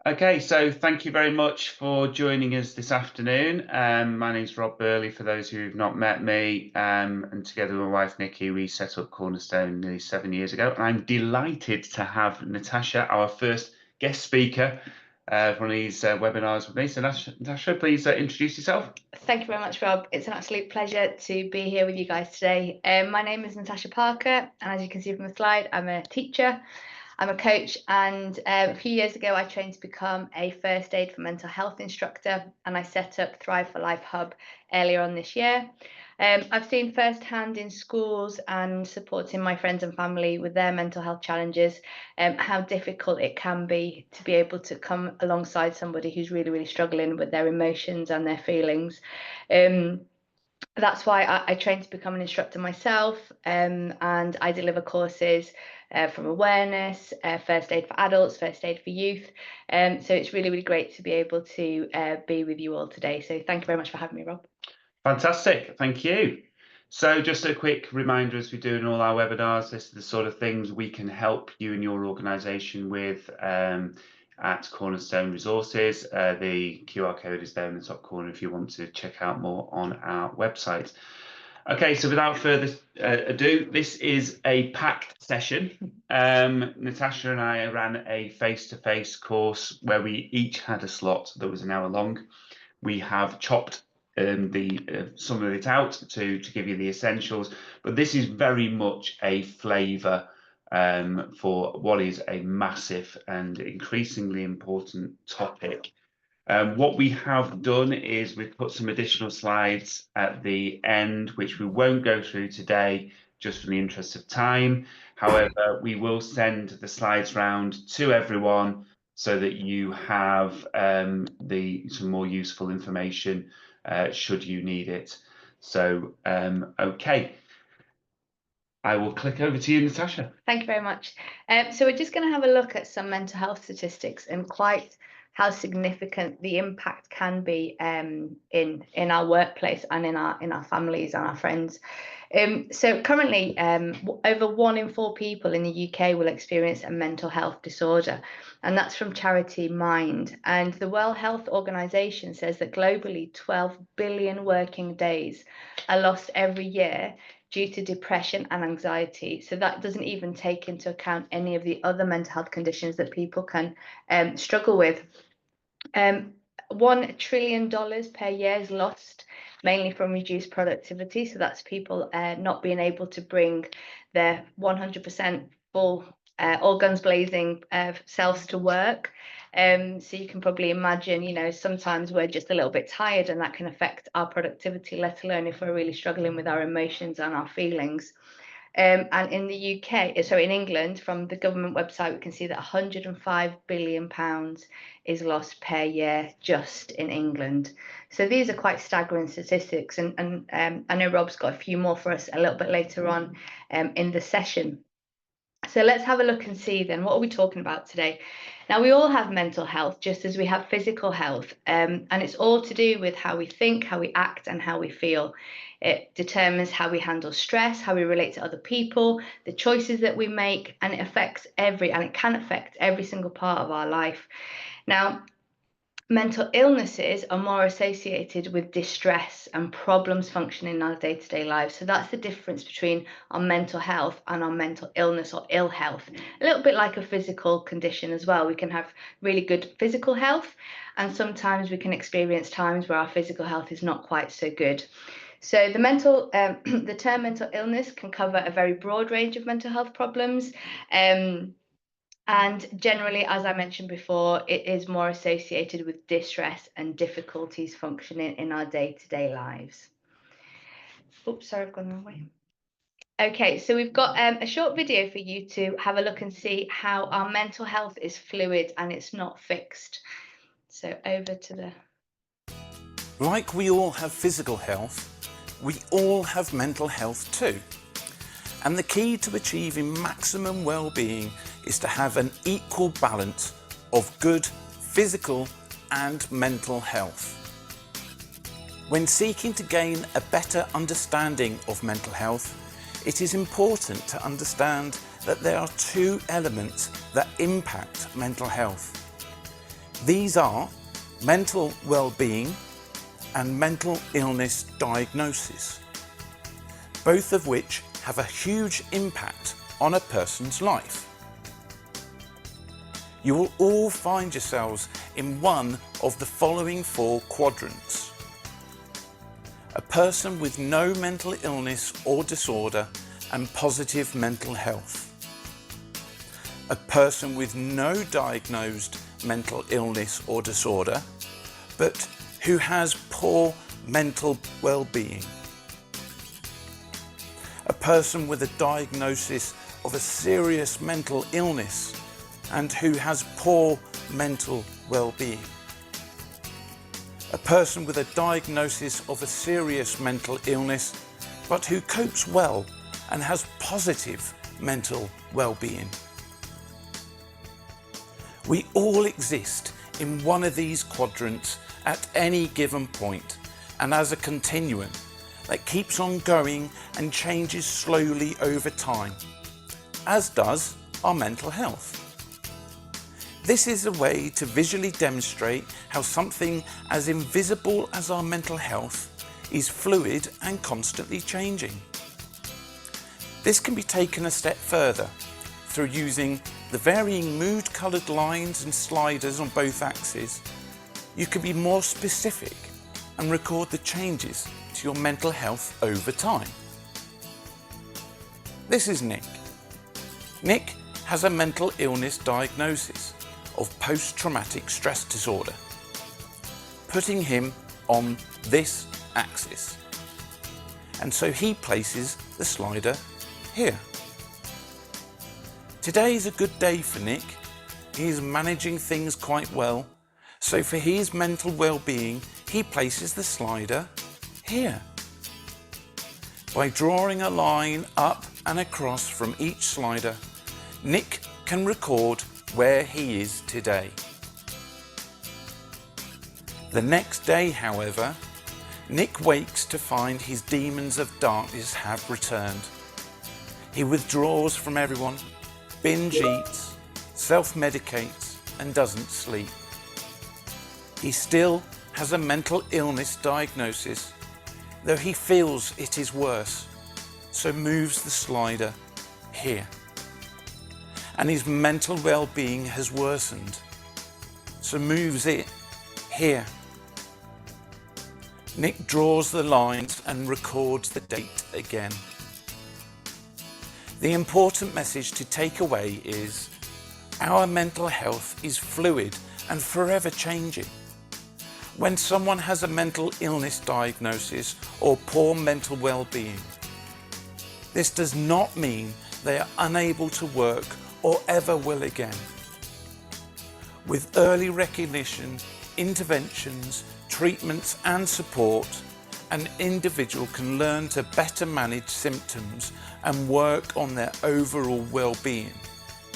Okay, so thank you very much for joining us this afternoon. My name's Rob Burley, for those who've not met me, and together with my wife Nikki, we set up Cornerstone nearly 7 years ago. And I'm delighted to have Natasha, our first guest speaker, for one of these webinars with me. So Natasha, please introduce yourself. Thank you very much, Rob. It's an absolute pleasure to be here with you guys today. My name is Natasha Parker, and as you can see from the slide, I'm a teacher, I'm a coach, and a few years ago, I trained to become a first aid for mental health instructor, and I set up Thrive for Life Hub earlier on this year. I've seen firsthand in schools and supporting my friends and family with their mental health challenges, how difficult it can be to be able to come alongside somebody who's really, really struggling with their emotions and their feelings. That's why I trained to become an instructor myself, and I deliver courses from awareness, first aid for adults, first aid for youth. So it's really, really great to be able to be with you all today. So thank you very much for having me, Rob. Fantastic, thank you. So just a quick reminder, as we do in all our webinars, this is the sort of things we can help you and your organisation with at Cornerstone Resources. The QR code is there in the top corner if you want to check out more on our website. Okay, so without further ado, this is a packed session. Natasha and I ran a face-to-face course where we each had a slot that was an hour long. We have chopped some of it out to give you the essentials, but this is very much a flavour for what is a massive and increasingly important topic. What we have done is we've put some additional slides at the end, which we won't go through today, just for the interest of time. However, we will send the slides round to everyone so that you have some more useful information should you need it. So, okay. I will click over to you, Natasha. Thank you very much. So we're just going to have a look at some mental health statistics and quite how significant the impact can be in our workplace and in our families and our friends. So currently, over 1 in 4 people in the UK will experience a mental health disorder, and that's from charity Mind. And the World Health Organization says that globally, 12 billion working days are lost every year due to depression and anxiety. So that doesn't even take into account any of the other mental health conditions that people can struggle with. $1 trillion per year is lost, mainly from reduced productivity. So that's people not being able to bring their 100% full, all guns blazing selves to work. So you can probably imagine, sometimes we're just a little bit tired, and that can affect our productivity, let alone if we're really struggling with our emotions and our feelings. And in the UK, so in England, from the government website, we can see that £105 billion is lost per year just in England. So these are quite staggering statistics. And I know Rob's got a few more for us a little bit later on in the session. So let's have a look and see then, what are we talking about today? Now, we all have mental health, just as we have physical health, and it's all to do with how we think, how we act, and how we feel. It determines how we handle stress, how we relate to other people, the choices that we make, and it can affect every single part of our life. Now, mental illnesses are more associated with distress and problems functioning in our day-to-day lives. So that's the difference between our mental health and our mental illness or ill health. A little bit like a physical condition as well. We can have really good physical health, and sometimes we can experience times where our physical health is not quite so good. So the term mental illness can cover a very broad range of mental health problems. And generally, as I mentioned before, it is more associated with distress and difficulties functioning in our day-to-day lives. Oops, sorry, I've gone the wrong way. Okay, so we've got a short video for you to have a look and see how our mental health is fluid and it's not fixed. So over to the... Like we all have physical health, we all have mental health too. And the key to achieving maximum well-being is to have an equal balance of good physical and mental health. When seeking to gain a better understanding of mental health, it is important to understand that there are 2 elements that impact mental health. These are mental well-being and mental illness diagnosis, both of which have a huge impact on a person's life. You will all find yourselves in one of the following 4 quadrants. A person with no mental illness or disorder and positive mental health. A person with no diagnosed mental illness or disorder, but who has poor mental well-being. A person with a diagnosis of a serious mental illness and who has poor mental well-being. A person with a diagnosis of a serious mental illness but who copes well and has positive mental well-being. We all exist in one of these quadrants at any given point and as a continuum that keeps on going and changes slowly over time, as does our mental health. This is a way to visually demonstrate how something as invisible as our mental health is fluid and constantly changing. This can be taken a step further through using the varying mood-coloured lines and sliders on both axes. You can be more specific and record the changes to your mental health over time. This is Nick. Nick has a mental illness diagnosis of post-traumatic stress disorder, putting him on this axis. And so he places the slider here. Today is a good day for Nick. He is managing things quite well. So for his mental well-being, he places the slider here. By drawing a line up and across from each slider, Nick can record where he is today. The next day, however, Nick wakes to find his demons of darkness have returned. He withdraws from everyone, binge eats, self-medicates and doesn't sleep. He still has a mental illness diagnosis, though he feels it is worse, so moves the slider here. And his mental well-being has worsened, so moves it here. Nick draws the lines and records the date again. The important message to take away is our mental health is fluid and forever changing. When someone has a mental illness diagnosis or poor mental well-being, this does not mean they are unable to work or ever will again. With early recognition, interventions, treatments and support, an individual can learn to better manage symptoms and work on their overall well-being,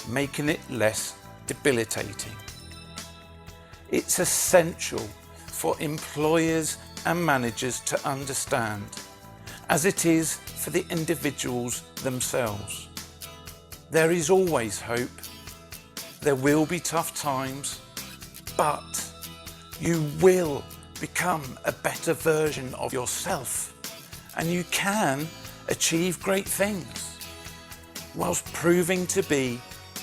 making it less debilitating. It's essential for employers and managers to understand, as it is for the individuals themselves. There is always hope. There will be tough times, but you will become a better version of yourself, and you can achieve great things whilst proving to be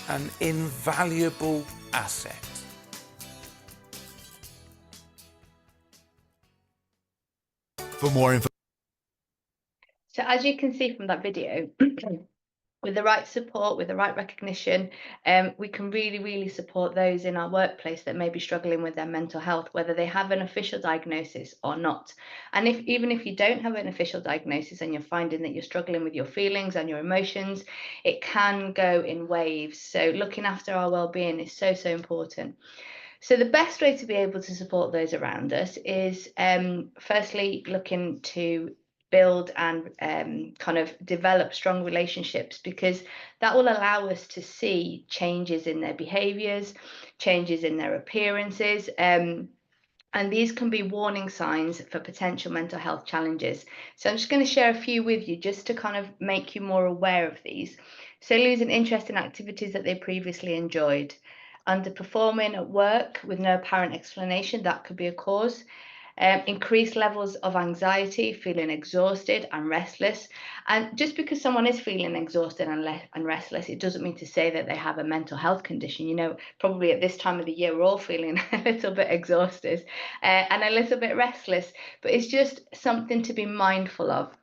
an invaluable asset. For more info. So as you can see from that video, with the right support, with the right recognition, we can really support those in our workplace that may be struggling with their mental health, whether they have an official diagnosis or not. And even if you don't have an official diagnosis and you're finding that you're struggling with your feelings and your emotions, it can go in waves. So looking after our well-being is so important. So the best way to be able to support those around us is firstly looking to build and kind of develop strong relationships, because that will allow us to see changes in their behaviors, changes in their appearances, and these can be warning signs for potential mental health challenges. So I'm just going to share a few with you just to kind of make you more aware of these. So losing interest in activities that they previously enjoyed, Underperforming at work with no apparent explanation, that could be a cause. Increased levels of anxiety, feeling exhausted and restless. And just because someone is feeling exhausted and restless, it doesn't mean to say that they have a mental health condition. You know, probably at this time of the year, we're all feeling a little bit exhausted and a little bit restless, but it's just something to be mindful of.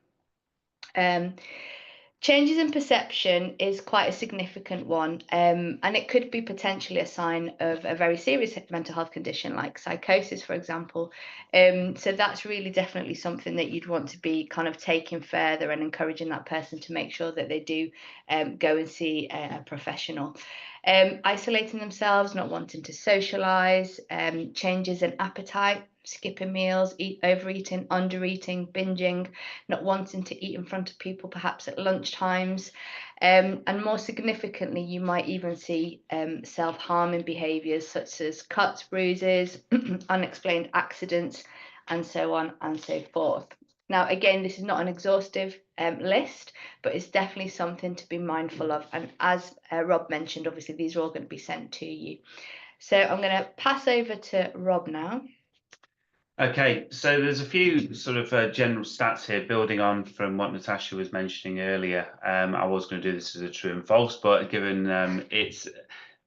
Changes in perception is quite a significant one, and it could be potentially a sign of a very serious mental health condition like psychosis, for example. So that's really definitely something that you'd want to be kind of taking further and encouraging that person to make sure that they do go and see a professional. Isolating themselves, not wanting to socialize, changes in appetite, skipping meals, overeating, undereating, binging, not wanting to eat in front of people, perhaps at lunch times. And more significantly, you might even see self-harming behaviours such as cuts, bruises, unexplained accidents, and so on and so forth. Now, again, this is not an exhaustive list, but it's definitely something to be mindful of. And as Rob mentioned, obviously, these are all going to be sent to you. So I'm going to pass over to Rob now. Okay, so there's a few sort of general stats here, building on from what Natasha was mentioning earlier. I was going to do this as a true and false, but given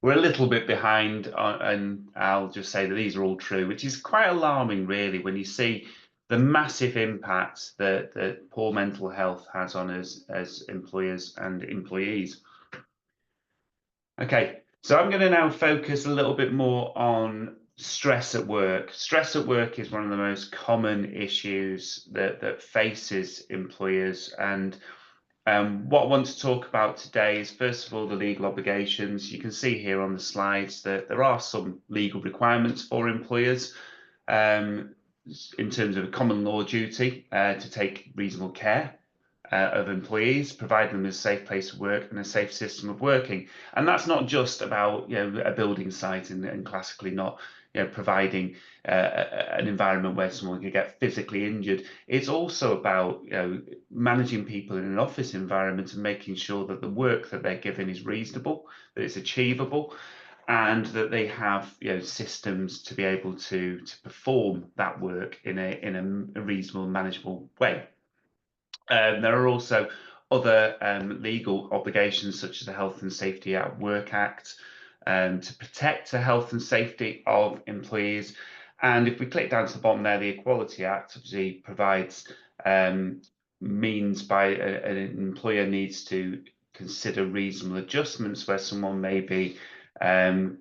we're a little bit behind, and I'll just say that these are all true, which is quite alarming, really, when you see the massive impact that poor mental health has on us as employers and employees. Okay, so I'm going to now focus a little bit more on stress at work. Stress at work is one of the most common issues that faces employers. And what I want to talk about today is, first of all, the legal obligations. You can see here on the slides that there are some legal requirements for employers in terms of a common law duty to take reasonable care of employees, provide them with a safe place to work and a safe system of working. And that's not just about, you know, a building site and classically not, you know, providing an environment where someone can get physically injured. It's also about, you know, managing people in an office environment and making sure that the work that they're given is reasonable, that it's achievable, and that they have, you know, systems to be able to perform that work in a reasonable, manageable way. There are also other legal obligations, such as the Health and Safety at Work Act, to protect the health and safety of employees. And if we click down to the bottom there, the Equality Act obviously provides means by an employer needs to consider reasonable adjustments where someone may be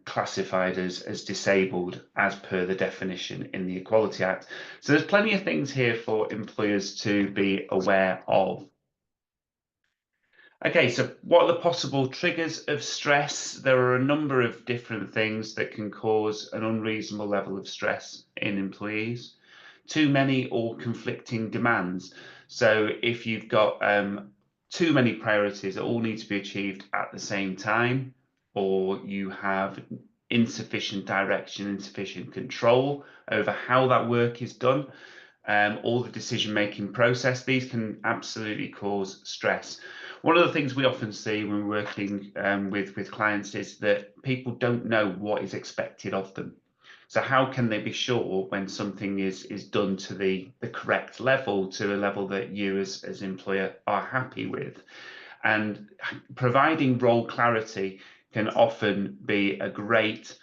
classified as disabled as per the definition in the Equality Act. So there's plenty of things here for employers to be aware of. Okay, so what are the possible triggers of stress? There are a number of different things that can cause an unreasonable level of stress in employees. Too many or conflicting demands. So if you've got too many priorities that all need to be achieved at the same time, or you have insufficient direction, insufficient control over how that work is done, or the decision-making process, these can absolutely cause stress. One of the things we often see when we're working with clients is that people don't know what is expected of them. So how can they be sure when something is done to the correct level, to a level that you as employer are happy with? And providing role clarity can often be a great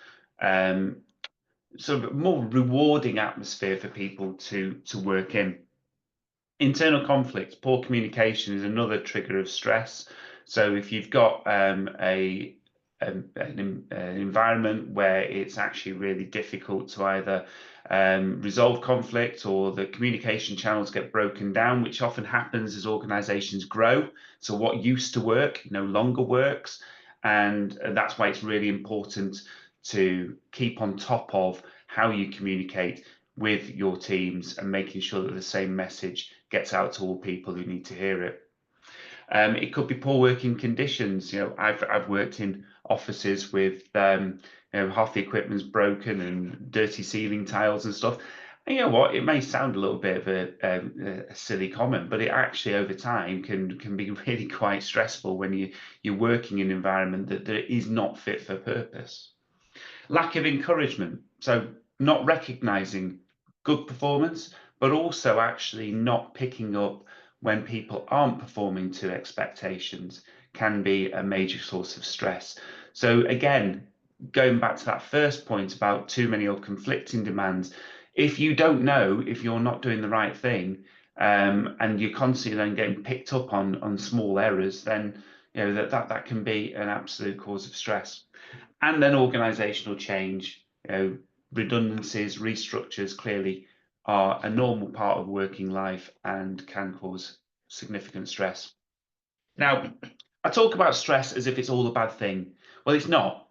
sort of more rewarding atmosphere for people to work in. Internal conflict, poor communication is another trigger of stress. So if you've got an environment where it's actually really difficult to either resolve conflict, or the communication channels get broken down, which often happens as organizations grow. So what used to work no longer works. And that's why it's really important to keep on top of how you communicate with your teams and making sure that the same message gets out to all people who need to hear it. It could be poor working conditions. You know, I've worked in offices with you know, half the equipment's broken and dirty ceiling tiles and stuff. And you know what? It may sound a little bit of a silly comment, but it actually over time can be really quite stressful when you're working in an environment that is not fit for purpose. Lack of encouragement, so not recognizing good performance, but also actually not picking up when people aren't performing to expectations, can be a major source of stress. So again, going back to that first point about too many or conflicting demands, if you don't know if you're not doing the right thing, and you're constantly then getting picked up on small errors, then that can be an absolute cause of stress. And then organizational change, redundancies, restructures clearly are a normal part of working life and can cause significant stress. Now, I talk about stress as if it's all a bad thing. Well, it's not.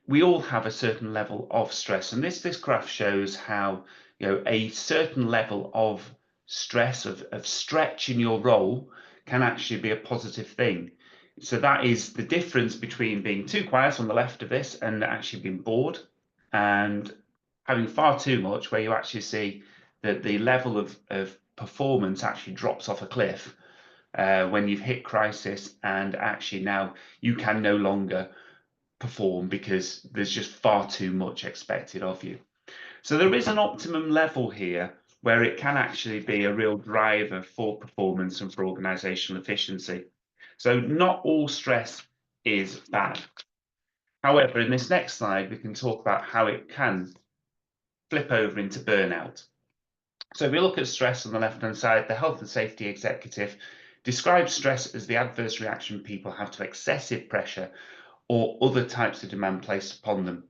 We all have a certain level of stress, and this graph shows how a certain level of stress, of stretch in your role, can actually be a positive thing. So that is the difference between being too quiet on the left of this and actually being bored, and having far too much, where you actually see that the level of performance actually drops off a cliff when you've hit crisis, and actually now you can no longer perform because there's just far too much expected of you. So there is an optimum level here where it can actually be a real driver for performance and for organizational efficiency. So not all stress is bad. However, in this next slide, we can talk about how it can flip over into burnout. So if we look at stress on the left-hand side, the health and safety executive describes stress as the adverse reaction people have to excessive pressure or other types of demand placed upon them.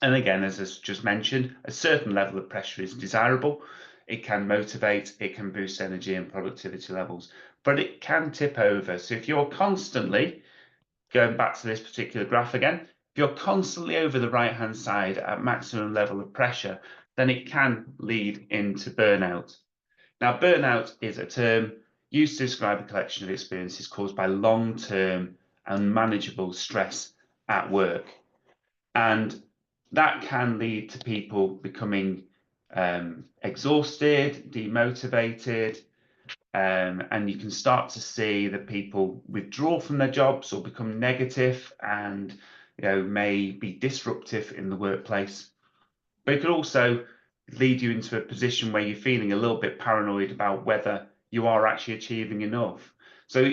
And again, as I just mentioned, a certain level of pressure is desirable. It can motivate, it can boost energy and productivity levels, but it can tip over. So if you're constantly, going back to this particular graph again, if you're constantly over the right-hand side at maximum level of pressure, then it can lead into burnout. Now, burnout is a term used to describe a collection of experiences caused by long-term unmanageable stress at work. And that can lead to people becoming exhausted, demotivated, and you can start to see that people withdraw from their jobs or become negative and may be disruptive in the workplace. But it could also lead you into a position where you're feeling a little bit paranoid about whether you are actually achieving enough. So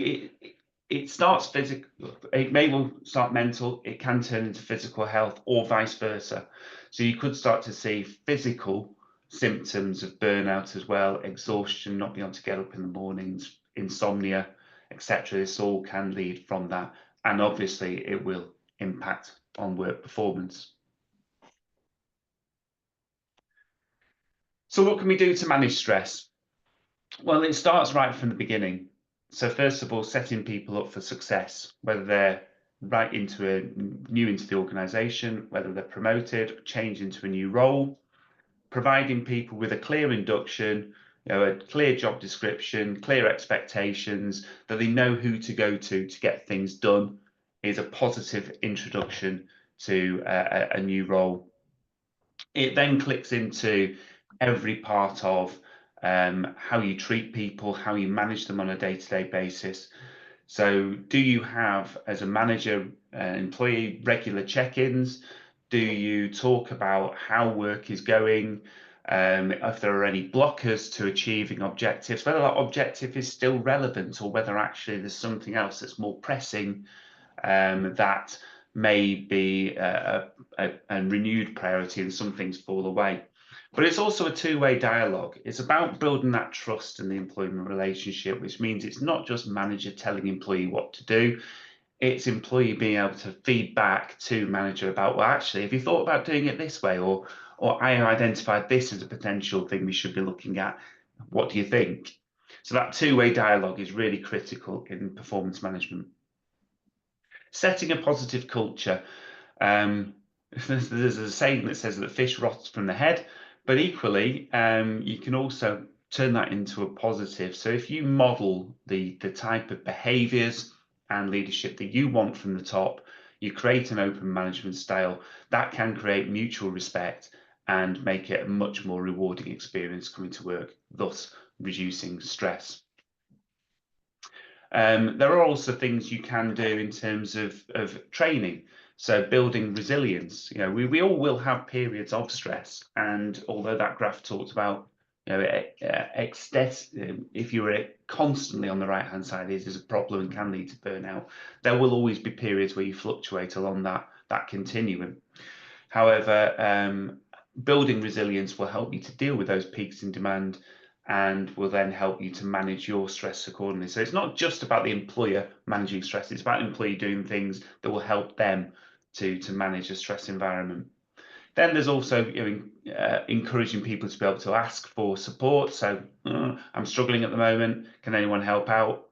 it starts physical, it may well start mental, it can turn into physical health or vice versa. So you could start to see physical symptoms of burnout as well, exhaustion, not being able to get up in the mornings, insomnia, etc. This all can lead from that, and obviously it will impact on work performance. So what can we do to manage stress? Well, it starts right from the beginning. So first of all, setting people up for success, whether they're new into the organization, whether they're promoted, change into a new role, providing people with a clear induction, a clear job description, clear expectations, that they know who to go to get things done, is a positive introduction to a new role. It then clicks into every part of how you treat people, how you manage them on a day-to-day basis. So do you have, as a manager, employee regular check-ins? Do you talk about how work is going? If there are any blockers to achieving objectives, whether that objective is still relevant or whether actually there's something else that's more pressing that may be a renewed priority and some things fall away. But it's also a two-way dialogue. It's about building that trust in the employment relationship, which means it's not just manager telling employee what to do. It's employee being able to feed back to manager about, well, actually, have you thought about doing it this way? Or I have identified this as a potential thing we should be looking at. What do you think? So that two-way dialogue is really critical in performance management. Setting a positive culture. There's a saying that says that fish rots from the head, but equally, you can also turn that into a positive. So if you model the type of behaviors and leadership that you want from the top, you create an open management style that can create mutual respect and make it a much more rewarding experience coming to work, thus reducing stress. There are also things you can do in terms of training. So building resilience, we all will have periods of stress, and although that graph talks about, if you're constantly on the right hand side is a problem and can lead to burnout, there will always be periods where you fluctuate along that continuum. However, building resilience will help you to deal with those peaks in demand and will then help you to manage your stress accordingly. So it's not just about the employer managing stress, it's about the employee doing things that will help them to manage a stress environment. Then there's also encouraging people to be able to ask for support. So I'm struggling at the moment, can anyone help out?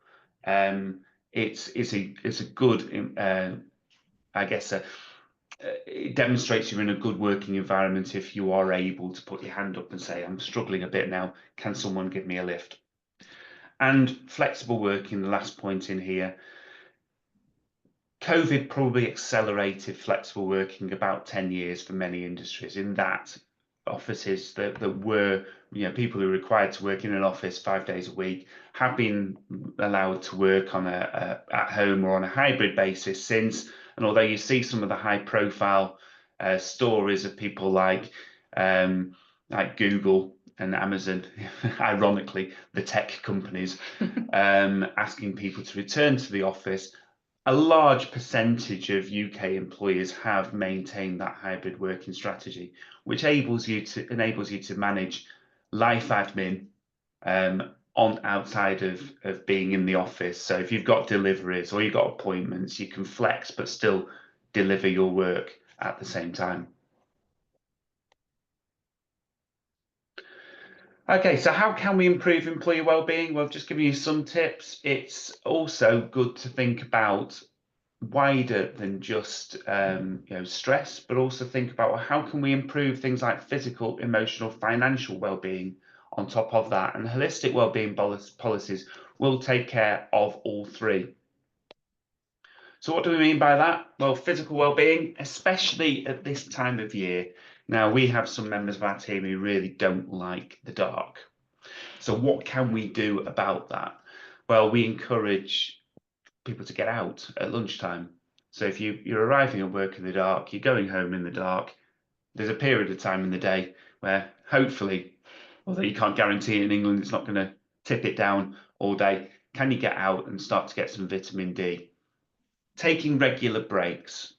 It's a good, I guess, it demonstrates you're in a good working environment if you are able to put your hand up and say, I'm struggling a bit now, can someone give me a lift? And flexible working, the last point in here. COVID probably accelerated flexible working about 10 years for many industries, in that offices that were, people who were required to work in an office 5 days a week have been allowed to work on at home or on a hybrid basis since. And although you see some of the high profile stories of people like Google and Amazon, ironically, the tech companies, asking people to return to the office, a large percentage of UK employers have maintained that hybrid working strategy, which enables you to manage life admin on outside of being in the office. So if you've got deliveries or you've got appointments, you can flex but still deliver your work at the same time. Okay, so how can we improve employee wellbeing? Well, I've just given you some tips. It's also good to think about wider than just stress, but also think about, well, how can we improve things like physical, emotional, financial well-being on top of that? And holistic well-being policies will take care of all three. So what do we mean by that? Well, physical well-being, especially at this time of year. Now, we have some members of our team who really don't like the dark. So what can we do about that? Well, we encourage people to get out at lunchtime. So if you're arriving at work in the dark, you're going home in the dark, there's a period of time in the day where hopefully, although you can't guarantee in England it's not going to tip it down all day, can you get out and start to get some vitamin D? Taking regular breaks.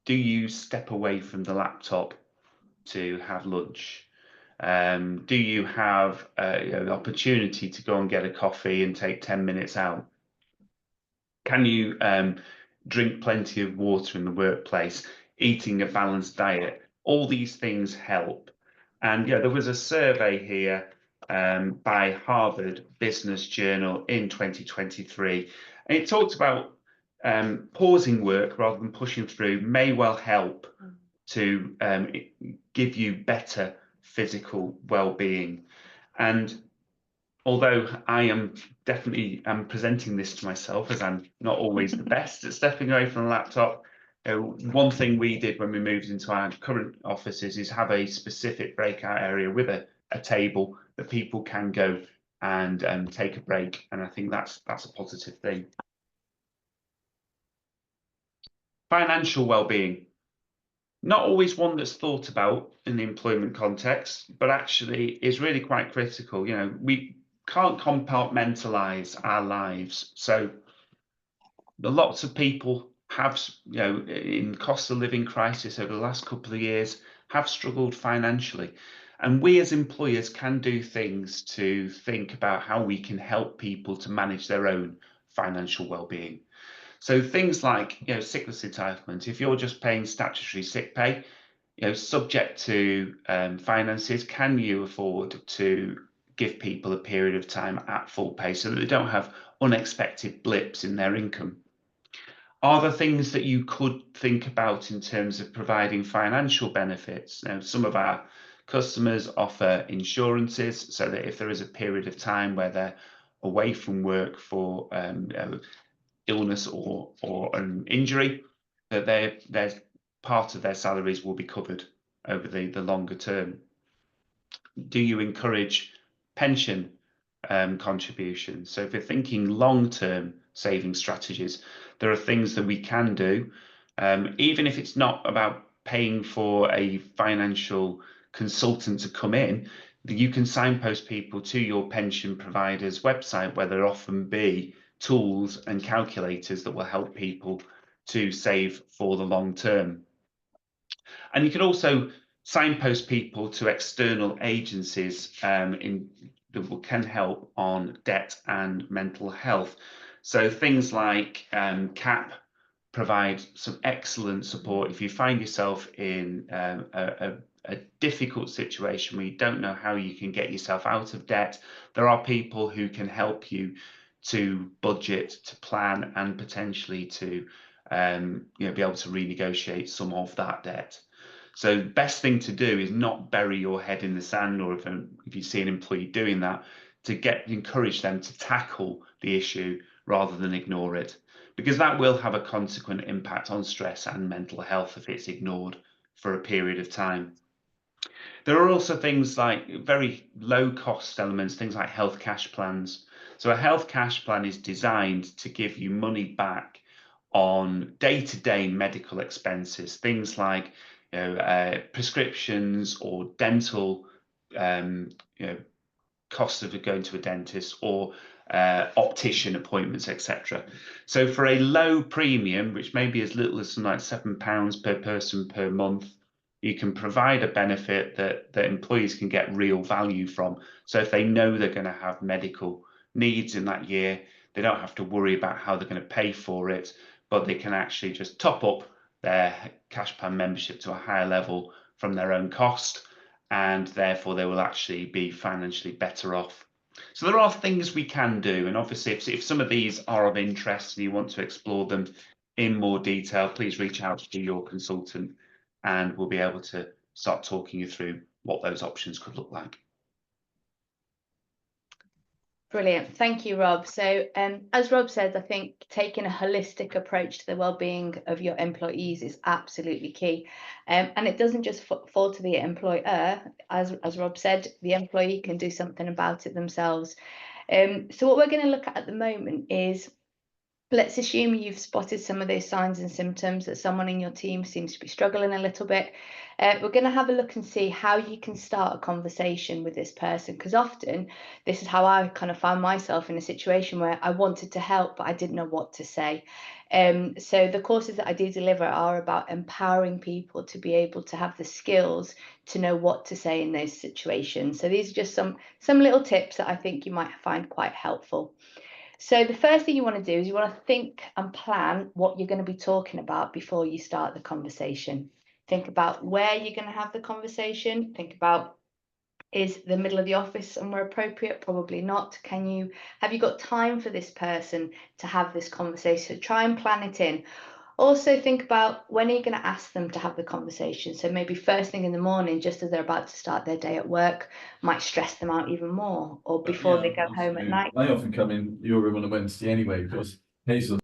Do you step away from the laptop to have lunch? Do you have an opportunity to go and get a coffee and take 10 minutes out? Can you drink plenty of water in the workplace, eating a balanced diet? All these things help. And there was a survey here by Harvard Business Journal in 2023, and it talked about pausing work rather than pushing through may well help to give you better physical well-being. And although I am definitely presenting this to myself, as I'm not always the best at stepping away from the laptop, one thing we did when we moved into our current offices is have a specific breakout area with a table that people can go and take a break, and I think that's a positive thing. Financial well-being. Not always one that's thought about in the employment context, but actually is really quite critical. We can't compartmentalize our lives. So lots of people have, in cost of living crisis over the last couple of years, have struggled financially. And we as employers can do things to think about how we can help people to manage their own financial well-being. So things like, sickness entitlement. If you're just paying statutory sick pay, subject to finances, can you afford to give people a period of time at full pay so that they don't have unexpected blips in their income? Are there things that you could think about in terms of providing financial benefits? Now, some of our customers offer insurances so that if there is a period of time where they're away from work for illness or an injury, that there's part of their salaries will be covered over the longer term. Do you encourage pension contributions? So if you're thinking long-term saving strategies, there are things that we can do. Even if it's not about paying for a financial consultant to come in, you can signpost people to your pension provider's website, where there often be tools and calculators that will help people to save for the long term. And you can also signpost people to external agencies that can help on debt and mental health. So things like CAP provide some excellent support if you find yourself in a difficult situation where you don't know how you can get yourself out of debt. There are people who can help you to budget, to plan, and potentially to be able to renegotiate some of that debt. So best thing to do is not bury your head in the sand, or if you see an employee doing that, to encourage them to tackle the issue rather than ignore it, because that will have a consequent impact on stress and mental health if it's ignored for a period of time. There are also things like very low cost elements, things like health cash plans. So a health cash plan is designed to give you money back on day-to-day medical expenses, things like prescriptions or dental cost of going to a dentist, or optician appointments, etc. So for a low premium, which may be as little as something like £7 per person per month, you can provide a benefit that employees can get real value from. So if they know they're going to have medical needs in that year, they don't have to worry about how they're going to pay for it, but they can actually just top up their cash plan membership to a higher level from their own cost, and therefore they will actually be financially better off. So there are things we can do, and obviously if some of these are of interest and you want to explore them in more detail, please reach out to your consultant and we'll be able to start talking you through what those options could look like. Brilliant. Thank you, Rob. So as Rob said, I think taking a holistic approach to the well-being of your employees is absolutely key. And it doesn't just fall to the employer. As Rob said, the employee can do something about it themselves. So what we're going to look at the moment is, let's assume you've spotted some of those signs and symptoms that someone in your team seems to be struggling a little bit. We're going to have a look and see how you can start a conversation with this person, because often this is how I kind of found myself in a situation where I wanted to help, but I didn't know what to say. So the courses that I do deliver are about empowering people to be able to have the skills to know what to say in those situations. So these are just some little tips that I think you might find quite helpful. So the first thing you want to do is you want to think and plan what you're going to be talking about before you start the conversation. Think about where you're going to have the conversation. Think about, is the middle of the office somewhere appropriate? Probably not. Have you got time for this person to have this conversation? Try and plan it in. Also think about, when are you going to ask them to have the conversation? So maybe first thing in the morning, just as they're about to start their day at work, might stress them out even more, or before they go home at night. I often come in your room on a Wednesday anyway, because Hazel.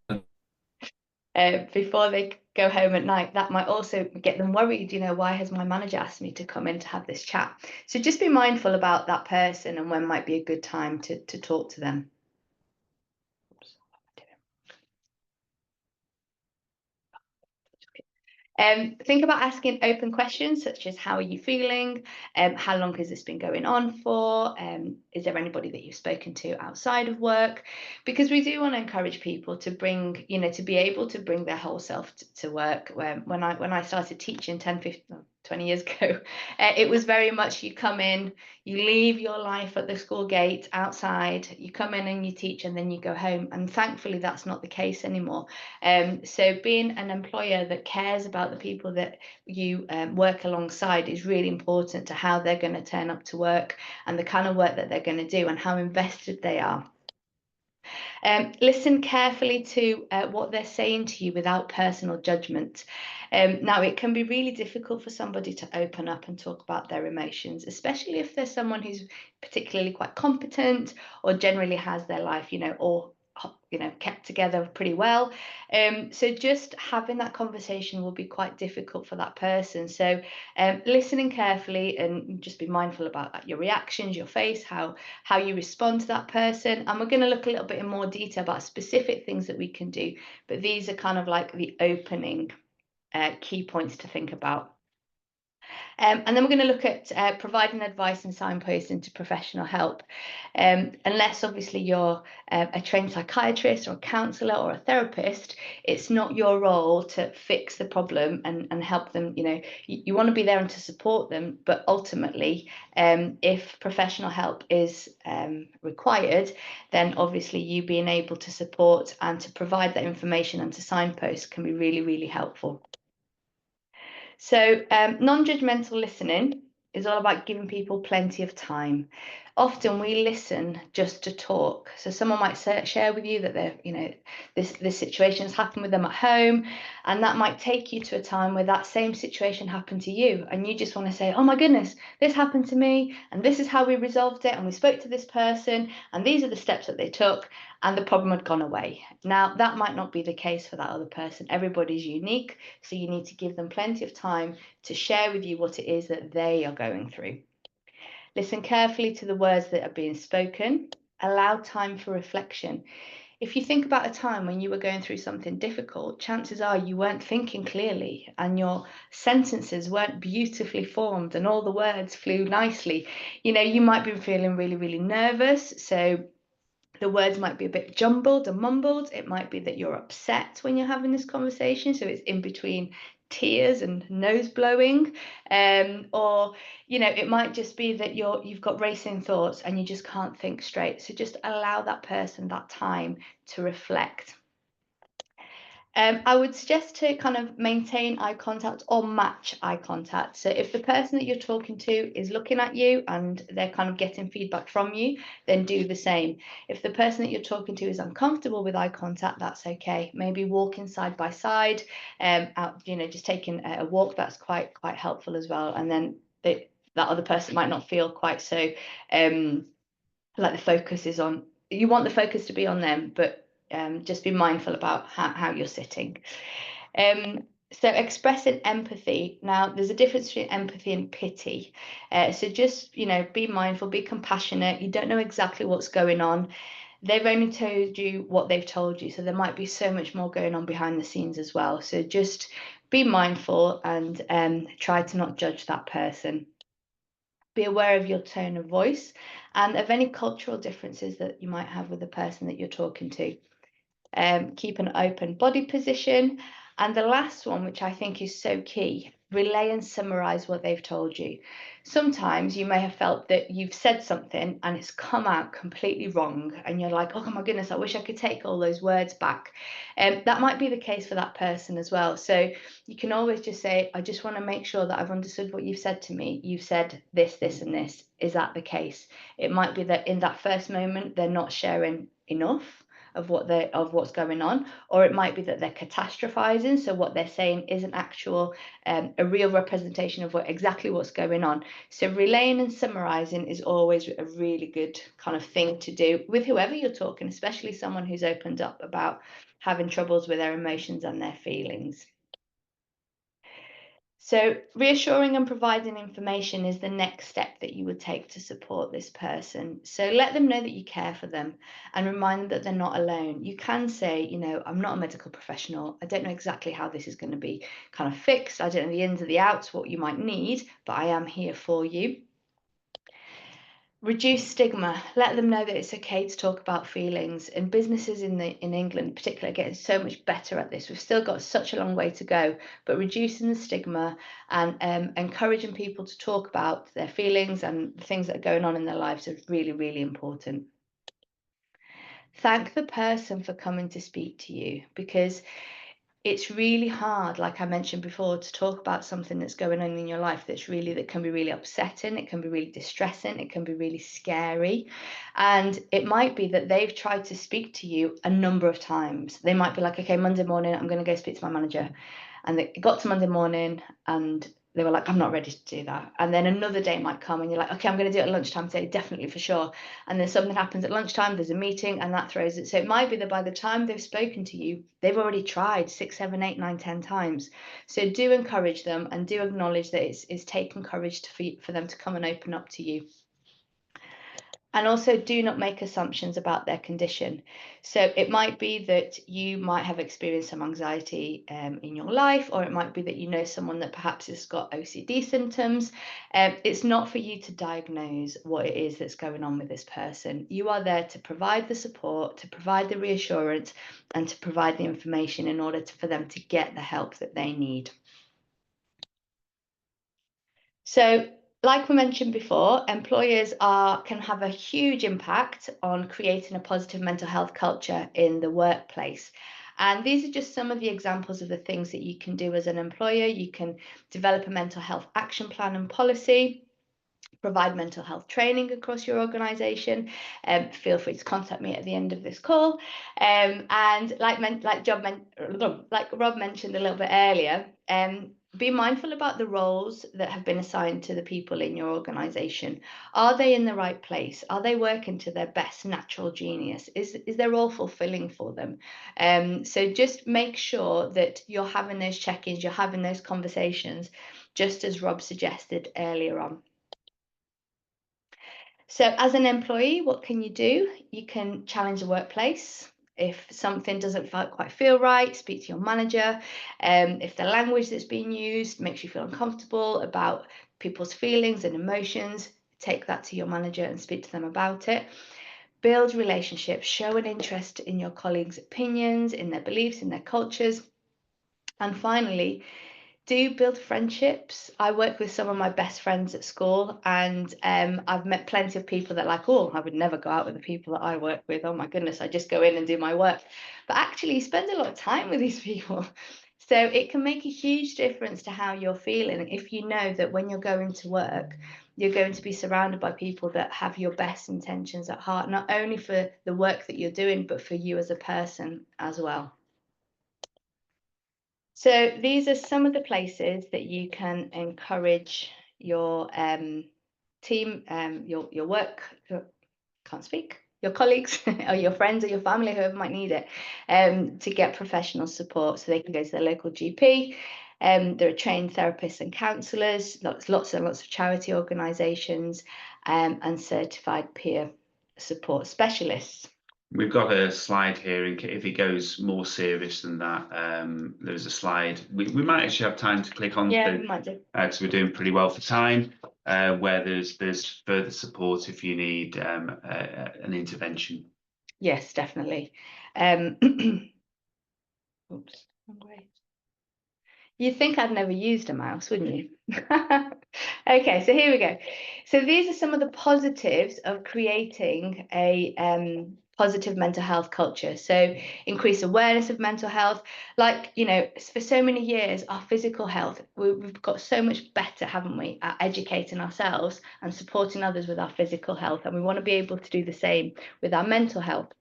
Before they go home at night, that might also get them worried. Why has my manager asked me to come in to have this chat? So just be mindful about that person and when might be a good time to talk to them. Think about asking open questions such as, how are you feeling? How long has this been going on for? Is there anybody that you've spoken to outside of work? Because we do want to encourage people to bring, to be able to bring their whole self to work. When I started teaching 10, 15, 20 years ago, it was very much, you come in, you leave your life at the school gate outside, you come in and you teach, and then you go home. And thankfully that's not the case anymore. So being an employer that cares about the people that you work alongside is really important to how they're going to turn up to work and the kind of work that they're going to do and how invested they are. Listen carefully to what they're saying to you without personal judgment. Now, it can be really difficult for somebody to open up and talk about their emotions, especially if there's someone who's particularly quite competent or generally has their life, kept together pretty well. So just having that conversation will be quite difficult for that person. So listening carefully, and just be mindful about that, your reactions, your face, how you respond to that person. And we're going to look a little bit in more detail about specific things that we can do, but these are kind of like the opening key points to think about. And then we're going to look at providing advice and signposting to professional help. Unless obviously you're a trained psychiatrist or a counsellor or a therapist, it's not your role to fix the problem and help them. You want to be there and to support them, but ultimately, if professional help is required, then obviously you being able to support and to provide that information and to signpost can be really, really helpful. So non-judgmental listening is all about giving people plenty of time. Often we listen just to talk. So someone might share with you that this situation has happened with them at home, and that might take you to a time where that same situation happened to you, and you just want to say, oh my goodness, this happened to me, and this is how we resolved it, and we spoke to this person, and these are the steps that they took, and the problem had gone away. Now, that might not be the case for that other person. Everybody's unique, so you need to give them plenty of time to share with you what it is that they are going through. Listen carefully to the words that are being spoken. Allow time for reflection. If you think about a time when you were going through something difficult, chances are you weren't thinking clearly and your sentences weren't beautifully formed and all the words flew nicely. You might be feeling really, really nervous, so the words might be a bit jumbled and mumbled. It might be that you're upset when you're having this conversation, so it's in between tears and nose blowing, or it might just be that you've got racing thoughts and you just can't think straight. So just allow that person that time to reflect. I would suggest to kind of maintain eye contact or match eye contact. So if the person that you're talking to is looking at you and they're kind of getting feedback from you, then do the same. If the person that you're talking to is uncomfortable with eye contact, that's okay. Maybe walking side by side, out, just taking a walk, that's quite helpful as well. And then that other person might not feel quite so like the focus is on, you want the focus to be on them, but just be mindful about how you're sitting. So expressing empathy. Now, there's a difference between empathy and pity. So just, be mindful, be compassionate. You don't know exactly what's going on. They've only told you what they've told you. So there might be so much more going on behind the scenes as well. So just be mindful and try to not judge that person. Be aware of your tone of voice and of any cultural differences that you might have with the person that you're talking to. Keep an open body position. And the last one, which I think is so key, relay and summarize what they've told you. Sometimes you may have felt that you've said something and it's come out completely wrong and you're like, oh my goodness, I wish I could take all those words back. That might be the case for that person as well. So you can always just say, I just want to make sure that I've understood what you've said to me. You've said this, this, and this. Is that the case? It might be that in that first moment, they're not sharing enough of what's going on, or it might be that they're catastrophizing, so what they're saying isn't actual a real representation of exactly what's going on. So relaying and summarizing is always a really good kind of thing to do with whoever you're talking, especially someone who's opened up about having troubles with their emotions and their feelings. So reassuring and providing information is the next step that you would take to support this person. So let them know that you care for them and remind them that they're not alone. You can say, I'm not a medical professional. I don't know exactly how this is going to be kind of fixed. I don't know the ins or the outs, what you might need, but I am here for you. Reduce stigma. Let them know that it's okay to talk about feelings. And businesses in England in particular are getting so much better at this. We've still got such a long way to go, but reducing the stigma and encouraging people to talk about their feelings and the things that are going on in their lives is really, really important. Thank the person for coming to speak to you, because it's really hard, like I mentioned before, to talk about something that's going on in your life that can be really upsetting, it can be really distressing, it can be really scary. And it might be that they've tried to speak to you a number of times. They might be like, okay, Monday morning, I'm going to go speak to my manager. And they got to Monday morning and they were like, I'm not ready to do that. And then another day might come and you're like, okay, I'm going to do it at lunchtime today, definitely for sure. And then something happens at lunchtime, there's a meeting and that throws it. So it might be that by the time they've spoken to you, they've already tried 6, 7, 8, 9, 10 times. So do encourage them and do acknowledge that it's taken courage for them to come and open up to you. And also, do not make assumptions about their condition. So it might be that you might have experienced some anxiety in your life, or it might be that you know someone that perhaps has got OCD symptoms. It's not for you to diagnose what it is that's going on with this person. You are there to provide the support, to provide the reassurance, and to provide the information in order for them to get the help that they need. So, like we mentioned before, employers can have a huge impact on creating a positive mental health culture in the workplace. And these are just some of the examples of the things that you can do as an employer. You can develop a mental health action plan and policy, provide mental health training across your organisation. Feel free to contact me at the end of this call. And like Rob mentioned a little bit earlier, be mindful about the roles that have been assigned to the people in your organisation. Are they in the right place? Are they working to their best natural genius? Is their role fulfilling for them? So just make sure that you're having those check-ins, you're having those conversations, just as Rob suggested earlier on. So as an employee, what can you do? You can challenge the workplace. If something doesn't quite feel right, speak to your manager. If the language that's being used makes you feel uncomfortable about people's feelings and emotions, take that to your manager and speak to them about it. Build relationships, show an interest in your colleagues' opinions, in their beliefs, in their cultures. And finally, do build friendships. I work with some of my best friends at school, and I've met plenty of people that like, oh, I would never go out with the people that I work with. Oh my goodness, I just go in and do my work. But actually, you spend a lot of time with these people. So it can make a huge difference to how you're feeling if you know that when you're going to work, you're going to be surrounded by people that have your best intentions at heart, not only for the work that you're doing, but for you as a person as well. So these are some of the places that you can encourage your team, your work, your colleagues or your friends or your family, whoever might need it, to get professional support. So they can go to their local GP. There are trained therapists and counsellors, lots and lots of charity organisations, and certified peer support specialists. We've got a slide here, if it goes more serious than that, there's a slide. We might actually have time to click on we might do. because we're doing pretty well for time, where there's further support if you need an intervention. Yes, definitely. Oops, wrong way. You'd think I'd never used a mouse, wouldn't you? Okay, so here we go. So these are some of the positives of creating a positive mental health culture. So increase awareness of mental health. Like, you know, for so many years, our physical health, we've got so much better, haven't we, at educating ourselves and supporting others with our physical health. And we want to be able to do the same with our mental health.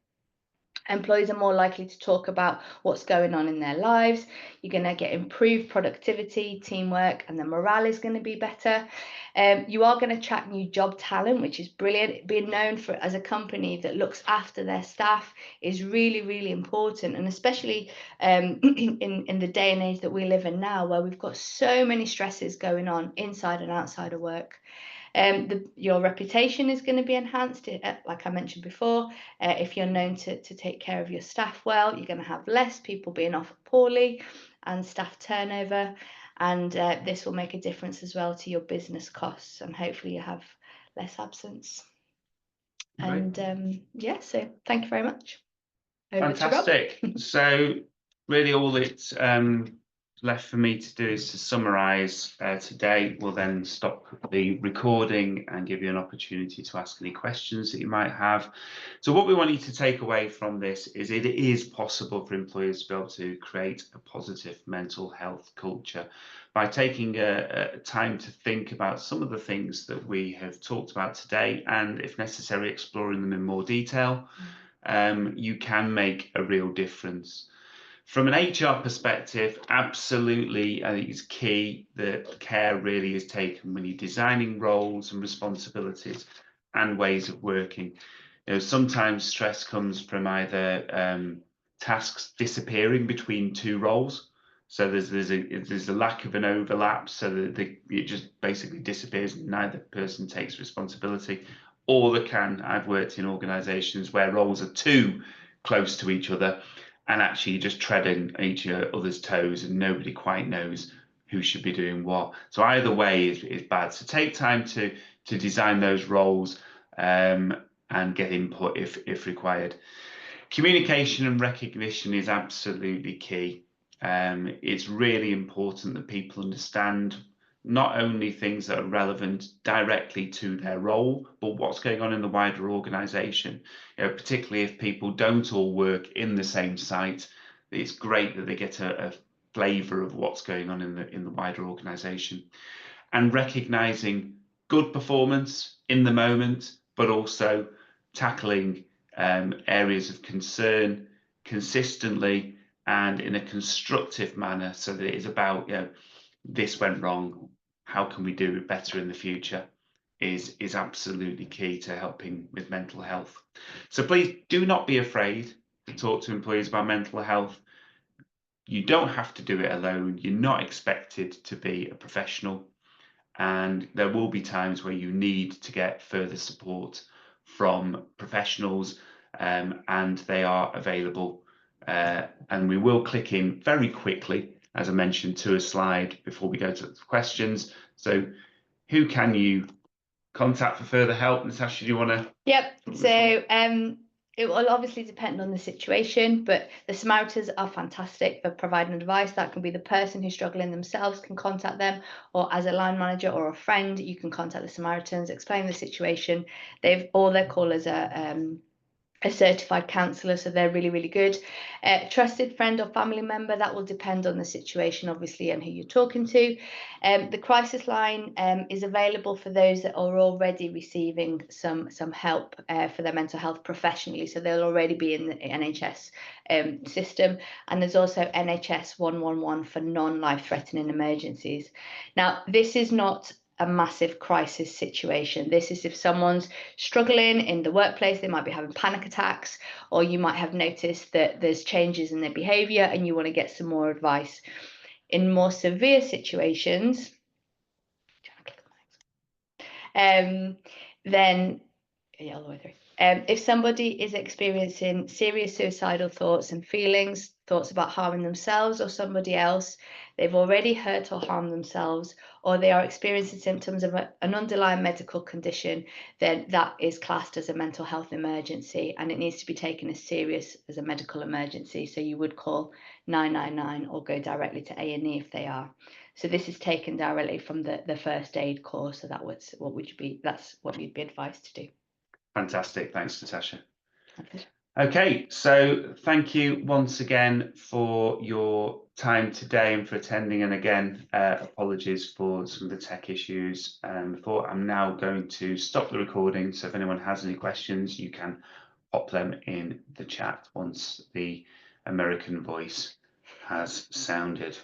Employees are more likely to talk about what's going on in their lives. You're going to get improved productivity, teamwork, and the morale is going to be better. You are going to attract new job talent, which is brilliant. Being known as a company that looks after their staff is really, really important. And especially in the day and age that we live in now, where we've got so many stresses going on inside and outside of work. Your reputation is going to be enhanced, like I mentioned before. If you're known to take care of your staff well, you're going to have less people being off poorly and staff turnover. And this will make a difference as well to your business costs, and hopefully you have less absence. Right. And yeah, so thank you very much. Over Fantastic. To Rob. So really all it's left for me to do is to summarise today. We'll then stop the recording and give you an opportunity to ask any questions that you might have. So what we want you to take away from this is it is possible for employers to be able to create a positive mental health culture by taking time to think about some of the things that we have talked about today, and if necessary, exploring them in more detail. You can make a real difference. From an HR perspective, absolutely, I think it's key that care really is taken when you're designing roles and responsibilities and ways of working. You know, sometimes stress comes from either tasks disappearing between two roles. So there's a lack of an overlap, so that it just basically disappears and neither person takes responsibility. or they can. I've worked in organisations where roles are too close to each other, and actually just treading each other's toes, and nobody quite knows who should be doing what. So either way is bad. So take time to design those roles and get input if required. Communication and recognition is absolutely key. It's really important that people understand not only things that are relevant directly to their role, but what's going on in the wider organisation. Particularly if people don't all work in the same site, it's great that they get a flavour of what's going on in the wider organisation. And recognising good performance in the moment, but also tackling areas of concern consistently and in a constructive manner, so that it is about, this went wrong, how can we do it better in the future, is absolutely key to helping with mental health. So please do not be afraid to talk to employees about mental health. You don't have to do it alone. You're not expected to be a professional, and there will be times where you need to get further support from professionals, and they are available. And we will click in very quickly, as I mentioned, to a slide before we go to the questions. So who can you contact for further help? Natasha, do you want to? Yep. So it will obviously depend on the situation, but the Samaritans are fantastic for providing advice. That can be the person who's struggling themselves can contact them, or as a line manager or a friend, you can contact the Samaritans, explain the situation. All their callers are a certified counsellor, so they're really, really good. Trusted friend or family member, that will depend on the situation, obviously, and who you're talking to. The crisis line is available for those that are already receiving some help for their mental health professionally, so they'll already be in the NHS system. And there's also NHS 111 for non-life-threatening emergencies. Now, this is not a massive crisis situation. This is if someone's struggling in the workplace, they might be having panic attacks, or you might have noticed that there's changes in their behavior and you want to get some more advice. In more severe situations, then all the way through. If somebody is experiencing serious suicidal thoughts and feelings, thoughts about harming themselves or somebody else, they've already hurt or harmed themselves, or they are experiencing symptoms of an underlying medical condition, then that is classed as a mental health emergency, and it needs to be taken as serious as a medical emergency. So you would call 999 or go directly to A&E if they are. So this is taken directly from the first aid course. So that's what you'd be advised to do. Fantastic. Thanks, Natasha. Okay, so thank you once again for your time today and for attending. And again, apologies for some of the tech issues before. I'm now going to stop the recording. So if anyone has any questions, you can pop them in the chat once the American voice has sounded.